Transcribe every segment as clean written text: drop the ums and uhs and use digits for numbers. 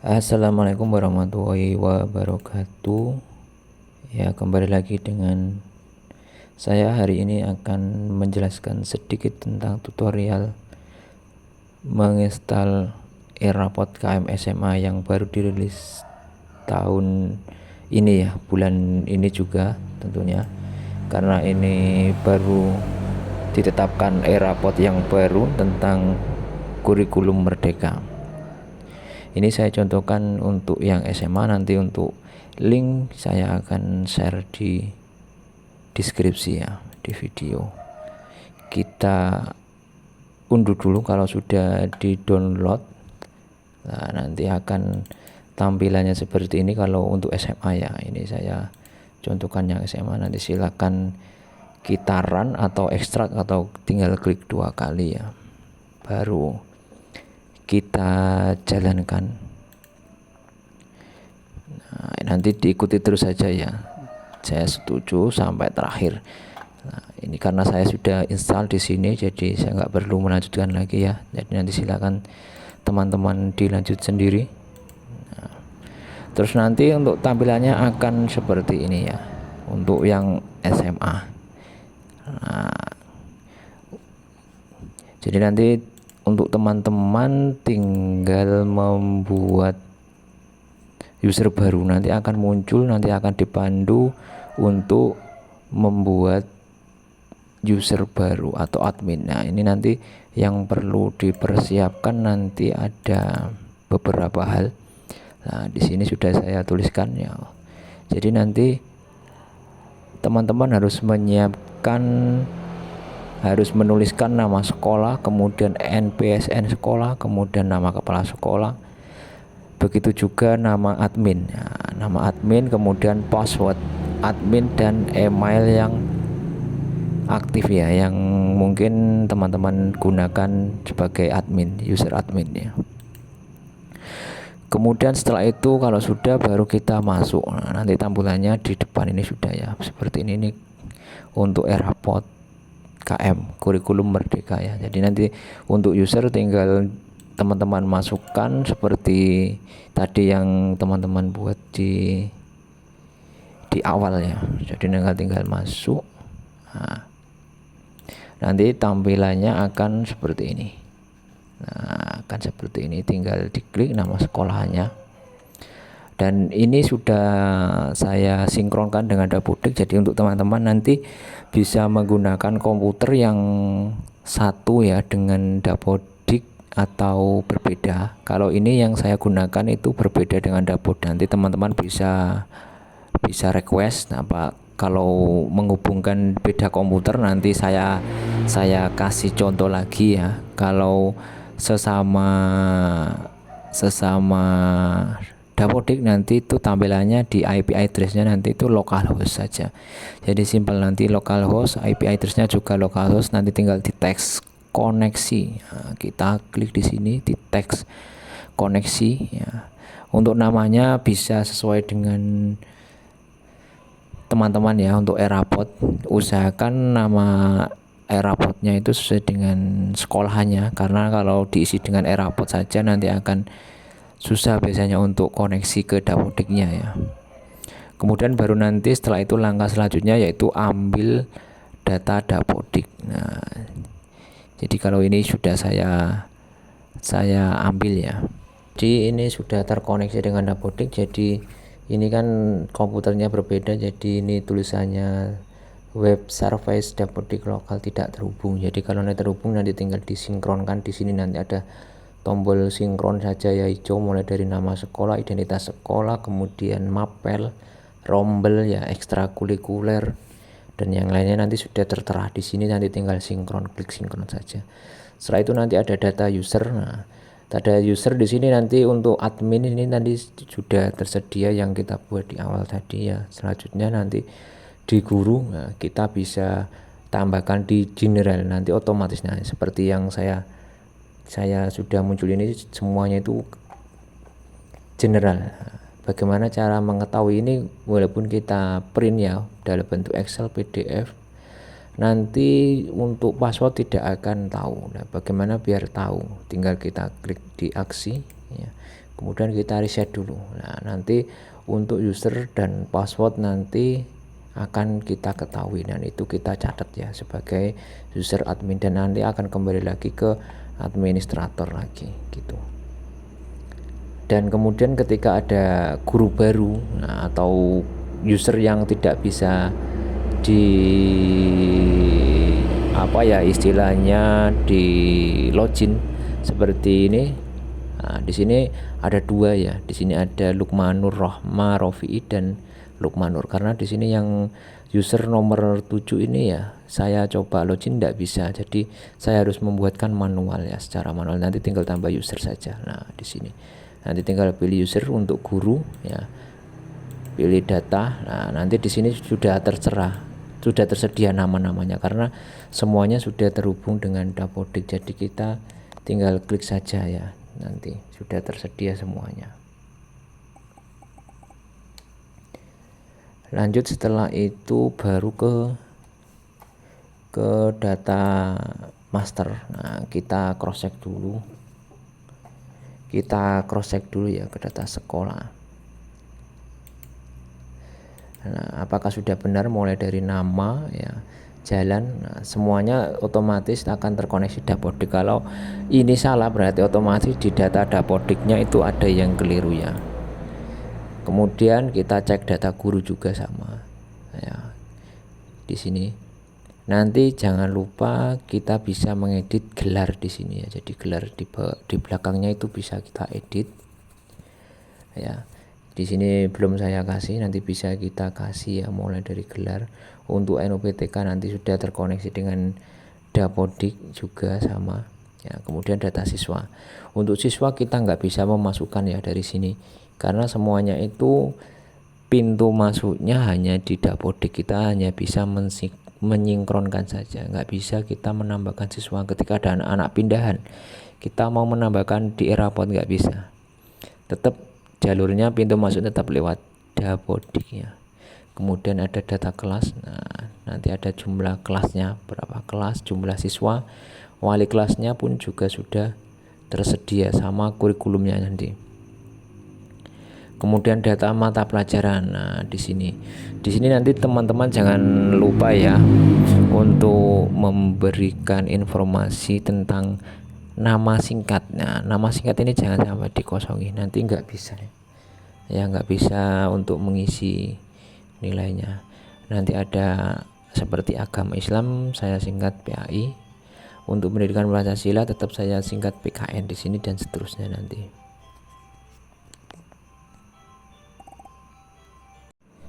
Assalamualaikum warahmatullahi wabarakatuh. Ya, kembali lagi dengan saya. Hari ini akan menjelaskan sedikit tentang tutorial menginstal Erapod KM SMA yang baru dirilis tahun ini ya, bulan ini juga tentunya, karena ini baru ditetapkan Erapod yang baru tentang kurikulum merdeka. Ini saya contohkan untuk yang SMA, nanti untuk link saya akan share di deskripsi ya, di video. Kita unduh dulu kalau sudah di download. Nah, nanti akan tampilannya seperti ini kalau untuk SMA ya. Ini saya contohkan yang SMA, nanti silakan kita run atau ekstrak atau tinggal klik 2 kali ya, baru kita jalankan. Nah, nanti diikuti terus saja ya, saya setuju sampai terakhir. Nah, ini karena saya sudah install di sini, jadi saya nggak perlu melanjutkan lagi ya. Jadi nanti silakan teman-teman dilanjut sendiri. Nah, terus nanti untuk tampilannya akan seperti ini ya, untuk yang SMA. Nah, jadi nanti untuk teman-teman tinggal membuat user baru, nanti akan muncul, nanti akan dipandu untuk membuat user baru atau admin. Nah, ini nanti yang perlu dipersiapkan, nanti ada beberapa hal. Nah, di sini sudah saya tuliskan ya. Jadi nanti teman-teman harus menuliskan nama sekolah, kemudian NPSN sekolah, kemudian nama kepala sekolah, begitu juga nama admin ya, nama admin, kemudian password admin dan email yang aktif ya, yang mungkin teman-teman gunakan sebagai admin, user admin ya. Kemudian setelah itu kalau sudah, baru kita masuk. Nah, nanti tampilannya di depan ini sudah ya, seperti ini nih untuk Erapod KM kurikulum merdeka ya. Jadi nanti untuk user tinggal teman-teman masukkan seperti tadi yang teman-teman buat di awal ya. Jadi tinggal masuk. Nah, nanti tampilannya akan seperti ini. Nah, akan seperti ini, tinggal diklik nama sekolahnya. Dan ini sudah saya sinkronkan dengan Dapodik. Jadi untuk teman-teman nanti bisa menggunakan komputer yang satu ya dengan Dapodik atau berbeda. Kalau ini yang saya gunakan itu berbeda dengan Dapodik. Nanti teman-teman bisa request apa kalau menghubungkan beda komputer, nanti saya kasih contoh lagi ya. Kalau sesama Dapodik nanti itu tampilannya di IP address-nya nanti itu localhost saja. Jadi simpel, nanti localhost, IP address-nya juga localhost, nanti tinggal di teks koneksi. Nah, kita klik di sini di teks koneksi ya. Untuk namanya bisa sesuai dengan teman-teman ya. Untuk Erapod usahakan nama Erapodnya itu sesuai dengan sekolahnya, karena kalau diisi dengan Erapod saja nanti akan susah biasanya untuk koneksi ke Dapodiknya ya. Kemudian baru nanti setelah itu langkah selanjutnya yaitu ambil data Dapodik. Nah, jadi kalau ini sudah saya ambil ya. Jadi ini sudah terkoneksi dengan Dapodik. Jadi ini kan komputernya berbeda, jadi ini tulisannya web service Dapodik lokal tidak terhubung. Jadi kalau nanti terhubung, nanti tinggal disinkronkan. Di sini nanti ada tombol sinkron saja ya, hijau, mulai dari nama sekolah, identitas sekolah, kemudian mapel, rombel ya, ekstrakurikuler, dan yang lainnya nanti sudah tertera di sini. Nanti tinggal sinkron, klik sinkron saja. Setelah itu nanti ada data user. Nah, data user di sini nanti untuk admin ini nanti sudah tersedia yang kita buat di awal tadi ya. Selanjutnya nanti di guru, nah, kita bisa tambahkan di general, nanti otomatis. Nah, seperti yang saya sudah muncul ini semuanya itu general. Bagaimana cara mengetahui ini? Walaupun kita print ya dalam bentuk Excel, PDF, nanti untuk password tidak akan tahu. Nah, bagaimana biar tahu? Tinggal kita klik di aksi ya, kemudian kita reset dulu. Nah, nanti untuk user dan password nanti akan kita ketahui dan itu kita catat ya sebagai user admin, dan nanti akan kembali lagi ke administrator lagi gitu. Dan kemudian ketika ada guru baru, nah, atau user yang tidak bisa di apa ya istilahnya di login seperti ini. Nah, di sini ada dua ya. Di sini ada Lukmanur Rohma Rofi'i dan Lukmanur. Karena di sini yang user nomor 7 ini ya, saya coba login tidak bisa. Jadi saya harus membuatkan manual ya, secara manual. Nanti tinggal tambah user saja. Nah, di sini nanti tinggal pilih user untuk guru ya. Pilih data. Nah, nanti di sini sudah tersedia nama-namanya karena semuanya sudah terhubung dengan Dapodik. Jadi kita tinggal klik saja ya, nanti sudah tersedia semuanya. Lanjut setelah itu baru ke data master. Nah, kita cross check dulu. Kita cross check dulu ya ke data sekolah. Nah, apakah sudah benar mulai dari nama ya, jalan, nah, semuanya otomatis akan terkoneksi Dapodik. Kalau ini salah berarti otomatis di data Dapodiknya itu ada yang keliru ya. Kemudian kita cek data guru juga sama ya. Di sini nanti jangan lupa kita bisa mengedit gelar di sini ya. Jadi gelar di belakangnya itu bisa kita edit ya. Di sini belum saya kasih, nanti bisa kita kasih ya, mulai dari gelar. Untuk NUPTK nanti sudah terkoneksi dengan Dapodik juga sama ya. Kemudian data siswa, untuk siswa kita nggak bisa memasukkan ya dari sini karena semuanya itu pintu masuknya hanya di Dapodik. Kita hanya bisa menyinkronkan saja, nggak bisa kita menambahkan siswa. Ketika ada anak-anak pindahan, kita mau menambahkan di Erapot nggak bisa, tetap jalurnya pintu masuk tetap lewat Dapodik ya. Kemudian ada data kelas. Nah, nanti ada jumlah kelasnya, berapa kelas, jumlah siswa, wali kelasnya pun juga sudah tersedia sama kurikulumnya nanti. Kemudian data mata pelajaran. Nah, di sini nanti teman-teman jangan lupa ya untuk memberikan informasi tentang nama singkat. Nah, nama singkat ini jangan sampai dikosongi, nanti nggak bisa ya, nggak bisa untuk mengisi nilainya. Nanti ada seperti agama Islam saya singkat PAI, untuk pendidikan Pancasila tetap saya singkat PKN di sini, dan seterusnya nanti.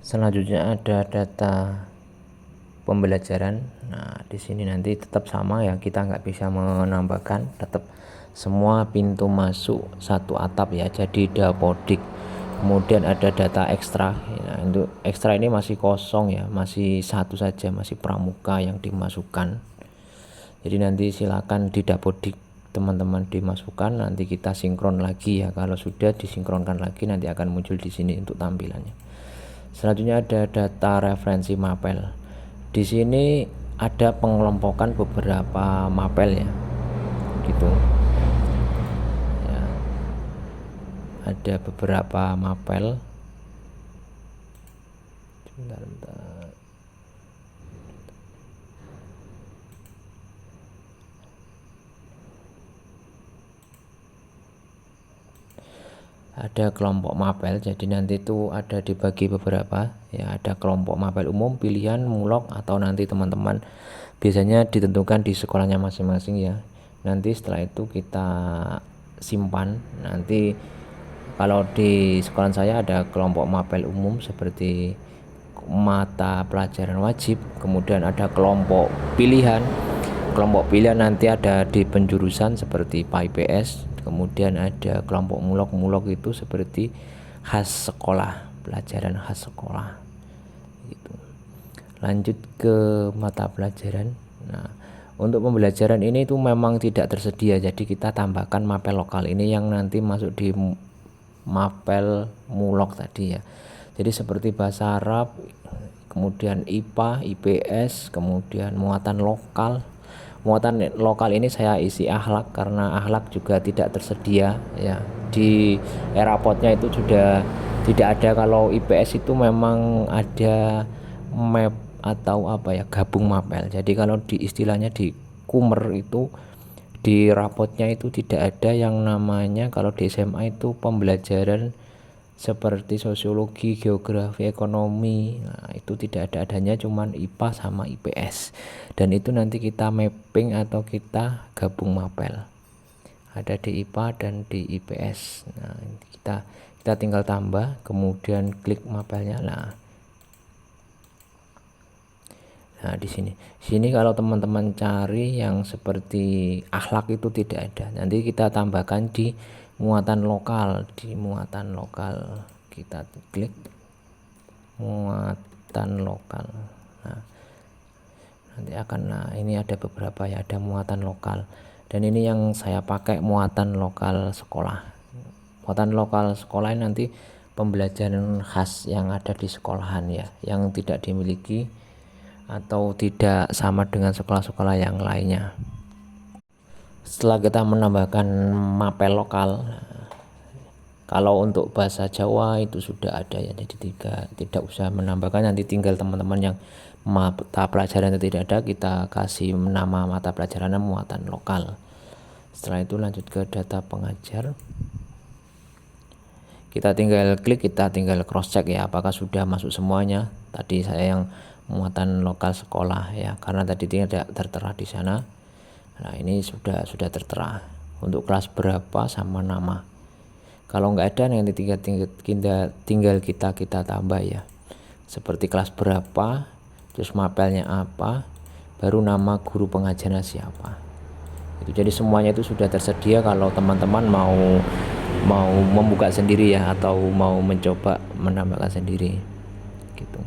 Selanjutnya ada data pembelajaran. Nah, di sini nanti tetap sama ya, kita nggak bisa menambahkan, tetap semua pintu masuk satu atap ya, jadi Dapodik. Kemudian ada data ekstra. Nah, untuk ekstra ini masih kosong ya, masih satu saja, masih pramuka yang dimasukkan. Jadi nanti silakan di Dapodik teman-teman dimasukkan, nanti kita sinkron lagi ya. Kalau sudah disinkronkan lagi nanti akan muncul di sini untuk tampilannya. Selanjutnya ada data referensi mapel. Di sini ada pengelompokan beberapa mapel ya, gitu. Ya, ada beberapa mapel. Bentar. Ada kelompok mapel, jadi nanti itu ada dibagi beberapa ya, ada kelompok mapel umum, pilihan, mulok, atau nanti teman-teman biasanya ditentukan di sekolahnya masing-masing ya. Nanti setelah itu kita simpan. Nanti kalau di sekolah saya ada kelompok mapel umum seperti mata pelajaran wajib, kemudian ada kelompok pilihan. Kelompok pilihan nanti ada di penjurusan seperti PAIPS. Kemudian ada kelompok mulok itu seperti khas sekolah, pelajaran khas sekolah gitu. Lanjut ke mata pelajaran. Nah, untuk pembelajaran ini itu memang tidak tersedia, jadi kita tambahkan mapel lokal ini yang nanti masuk di mapel mulok tadi ya. Jadi seperti bahasa Arab, kemudian IPA, IPS, kemudian muatan lokal. Muatan lokal ini saya isi akhlak karena akhlak juga tidak tersedia ya di rapotnya itu sudah tidak ada. Kalau IPS itu memang ada map atau apa ya, gabung mapel. Jadi kalau di istilahnya di Kumer itu di rapotnya itu tidak ada yang namanya, kalau di SMA itu pembelajaran seperti sosiologi, geografi, ekonomi. Nah, itu tidak ada, adanya cuman IPA sama IPS. Dan itu nanti kita mapping atau kita gabung mapel. Ada di IPA dan di IPS. Nah, kita tinggal tambah, kemudian klik mapelnya. Nah, di sini kalau teman-teman cari yang seperti akhlak itu tidak ada. Nanti kita tambahkan di muatan lokal. Di muatan lokal kita klik muatan lokal. Nah, nanti akan, ini ada beberapa ya, ada muatan lokal. Dan ini yang saya pakai muatan lokal sekolah. Muatan lokal sekolah ini nanti pembelajaran khas yang ada di sekolahan ya, yang tidak dimiliki atau tidak sama dengan sekolah-sekolah yang lainnya. Setelah kita menambahkan mapel lokal, kalau untuk bahasa Jawa itu sudah ada ya, jadi tidak usah menambahkan. Nanti tinggal teman-teman yang mata pelajaran itu tidak ada, kita kasih nama mata pelajarannya muatan lokal. Setelah itu lanjut ke data pengajar. Kita tinggal klik, kita tinggal cross check ya, apakah sudah masuk semuanya. Tadi saya yang muatan lokal sekolah ya, karena tadi tidak tertera di sana. Nah, ini sudah tertera untuk kelas berapa sama nama. Kalau nggak ada, nanti tinggal kita tambah ya, seperti kelas berapa, terus mapelnya apa, baru nama guru pengajarnya siapa. Itu jadi semuanya itu sudah tersedia kalau teman-teman mau membuka sendiri ya, atau mau mencoba menambahkan sendiri gitu.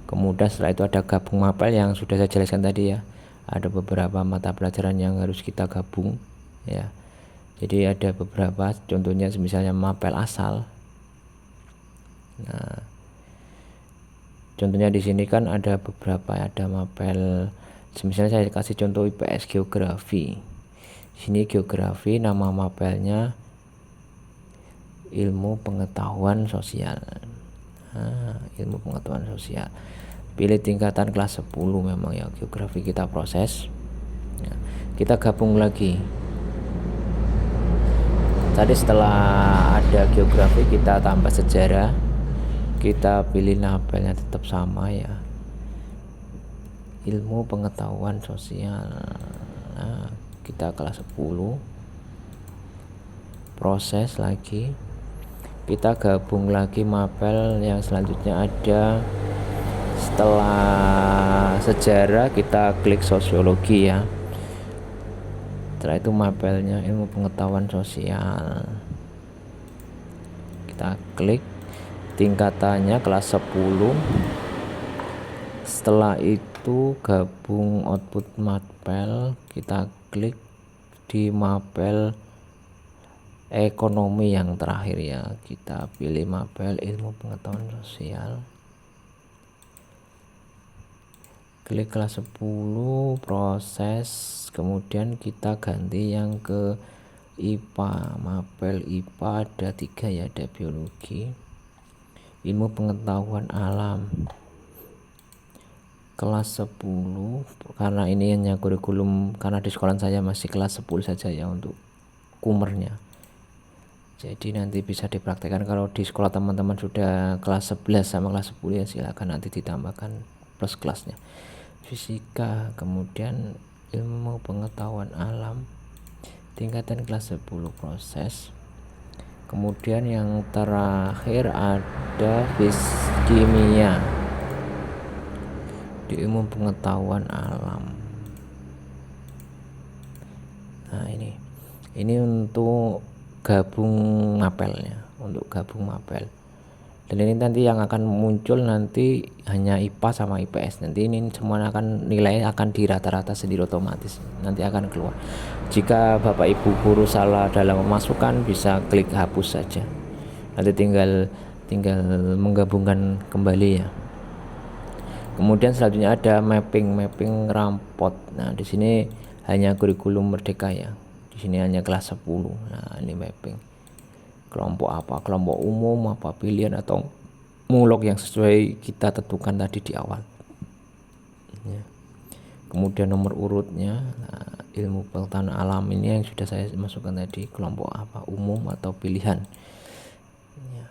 Kemudian setelah itu ada gabung mapel yang sudah saya jelaskan tadi ya. Ada beberapa mata pelajaran yang harus kita gabung ya. Jadi ada beberapa, contohnya misalnya mapel asal. Nah, contohnya di sini kan ada beberapa, ada mapel, misalnya saya kasih contoh IPS geografi. Sini geografi, nama mapelnya ilmu pengetahuan sosial. Ilmu pengetahuan sosial. Pilih tingkatan kelas 10 memang ya, geografi kita proses. Kita gabung lagi. Tadi setelah ada geografi kita tambah sejarah. Kita pilih labelnya tetap sama ya, ilmu pengetahuan sosial. Nah, kita kelas 10 proses lagi. Kita gabung lagi mapel yang selanjutnya ada. Setelah sejarah kita klik sosiologi ya. Setelah itu mapelnya ilmu pengetahuan sosial. Kita klik, tingkatannya kelas 10. Setelah itu gabung output mapel, kita klik di mapel ekonomi yang terakhir ya. Kita pilih mapel ilmu pengetahuan sosial. Klik kelas 10 proses, kemudian kita ganti yang ke IPA. Mapel IPA ada 3 ya, ada biologi, ilmu pengetahuan alam. Kelas 10 karena ini hanya kurikulum, karena di sekolah saya masih kelas 10 saja ya untuk kumernya. Jadi nanti bisa dipraktekkan. Kalau di sekolah teman-teman sudah kelas 11 sama kelas 10 ya silakan nanti ditambahkan plus kelasnya. Fisika, kemudian ilmu pengetahuan alam tingkatan kelas 10 proses. Kemudian yang terakhir ada kimia di ilmu pengetahuan alam. Nah, ini untuk gabung mapelnya, untuk gabung mapel. Dan ini nanti yang akan muncul nanti hanya IPA sama IPS. Nanti ini semua akan nilai akan dirata-rata sendiri otomatis. Nanti akan keluar. Jika Bapak Ibu guru salah dalam memasukkan, bisa klik hapus saja. Nanti tinggal menggabungkan kembali ya. Kemudian selanjutnya ada mapping rapot. Nah, di sini hanya kurikulum merdeka ya. Di sini hanya kelas 10. Nah, ini mapping. kelompok apa, kelompok umum apa, pilihan atau mulok yang sesuai kita tentukan tadi di awal ya. Kemudian nomor urutnya, ilmu pengetahuan alam ini yang sudah saya masukkan tadi, kelompok apa, umum atau pilihan ya.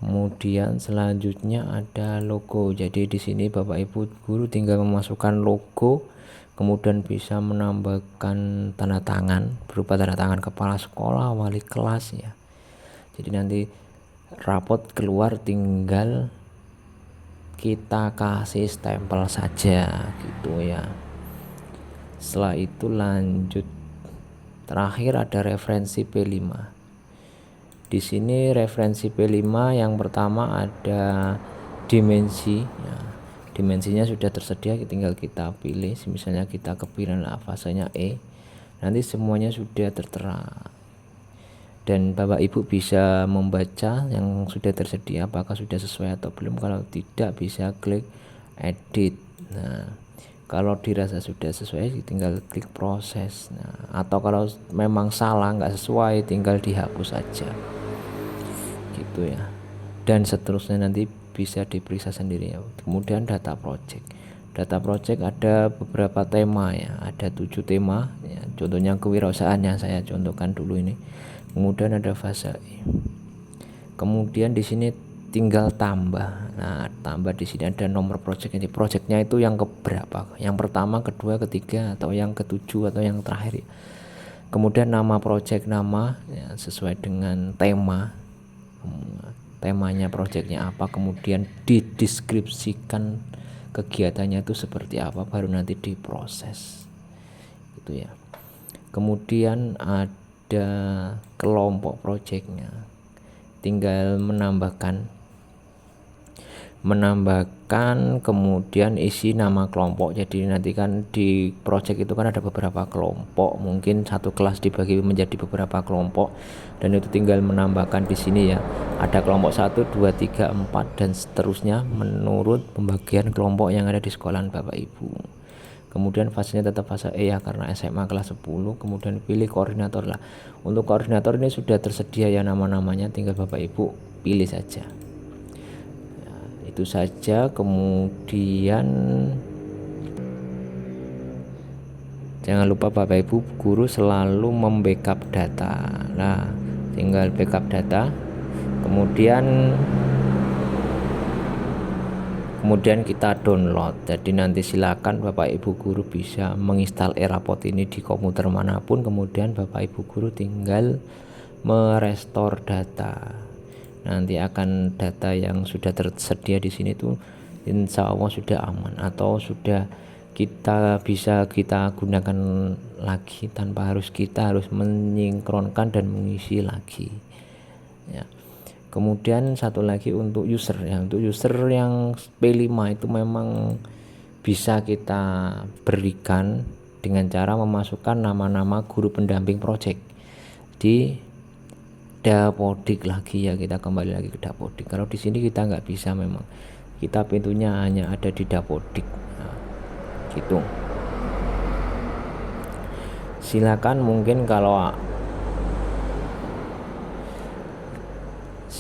Kemudian selanjutnya ada logo. Jadi di sini Bapak Ibu guru tinggal memasukkan logo, kemudian bisa menambahkan tanda tangan berupa tanda tangan kepala sekolah, wali kelas ya. Jadi nanti rapot keluar tinggal kita kasih stempel saja gitu ya. Setelah itu lanjut, terakhir ada referensi P5. Di sini referensi P5 yang pertama ada dimensi ya. Dimensinya sudah tersedia, tinggal kita pilih. Misalnya kita kepilih fasenya E, nanti semuanya sudah tertera dan Bapak Ibu bisa membaca yang sudah tersedia apakah sudah sesuai atau belum. Kalau tidak bisa klik edit. Nah, kalau dirasa sudah sesuai tinggal klik proses. Nah, atau kalau memang salah nggak sesuai tinggal dihapus saja gitu ya. Dan seterusnya nanti bisa diperiksa sendiri ya. Kemudian data project ada beberapa tema ya, ada 7 tema ya. Contohnya kewirausahaan yang saya contohkan dulu ini. Kemudian ada fase E. Kemudian di sini tinggal tambah. Nah, tambah di sini ada nomor project. Jadi projectnya itu yang keberapa? Yang pertama, kedua, ketiga, atau yang ketujuh, atau yang terakhir. Kemudian nama project, nama ya, sesuai dengan tema. Temanya projectnya apa, kemudian dideskripsikan kegiatannya itu seperti apa, baru nanti diproses gitu ya. Kemudian ada kelompok projectnya, tinggal menambahkan kemudian isi nama kelompok. Jadi nanti kan di project itu kan ada beberapa kelompok, mungkin satu kelas dibagi menjadi beberapa kelompok dan itu tinggal menambahkan di sini ya, ada kelompok 1, 2, 3, 4 dan seterusnya menurut pembagian kelompok yang ada di sekolahan Bapak Ibu. Kemudian fasenya tetap fase E ya, karena SMA kelas 10. Kemudian pilih koordinator lah. Untuk koordinator ini sudah tersedia ya nama-namanya, tinggal Bapak Ibu pilih saja. Ya, itu saja. Kemudian jangan lupa Bapak Ibu guru selalu membackup data. Nah, tinggal backup data. Kemudian kita download. Jadi nanti silakan Bapak Ibu guru bisa menginstal eRaport ini di komputer manapun. Kemudian Bapak Ibu guru tinggal merestore data. Nanti akan data yang sudah tersedia di sini tuh insya Allah sudah aman atau sudah bisa kita gunakan lagi tanpa kita harus menyinkronkan dan mengisi lagi ya. Kemudian satu lagi untuk user ya, untuk user yang P5 itu memang bisa kita berikan dengan cara memasukkan nama-nama guru pendamping project di Dapodik lagi ya, kita kembali lagi ke Dapodik. Kalau di sini kita nggak bisa, memang kita pintunya hanya ada di Dapodik nah, gitu.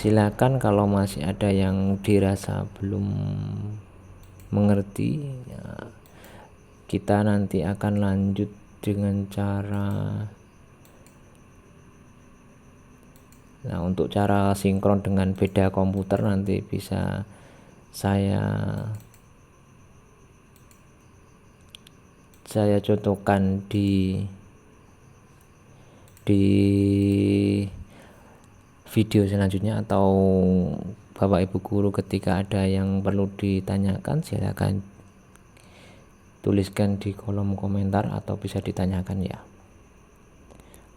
Silakan kalau masih ada yang dirasa belum mengerti ya, kita nanti akan lanjut dengan untuk cara sinkron dengan beda komputer nanti bisa saya contohkan di video selanjutnya, atau Bapak Ibu guru ketika ada yang perlu ditanyakan silakan tuliskan di kolom komentar atau bisa ditanyakan ya.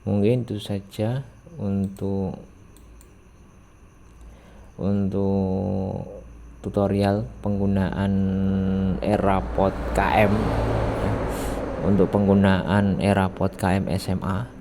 Mungkin itu saja untuk tutorial penggunaan eRaport KM, untuk penggunaan eRaport KM SMA.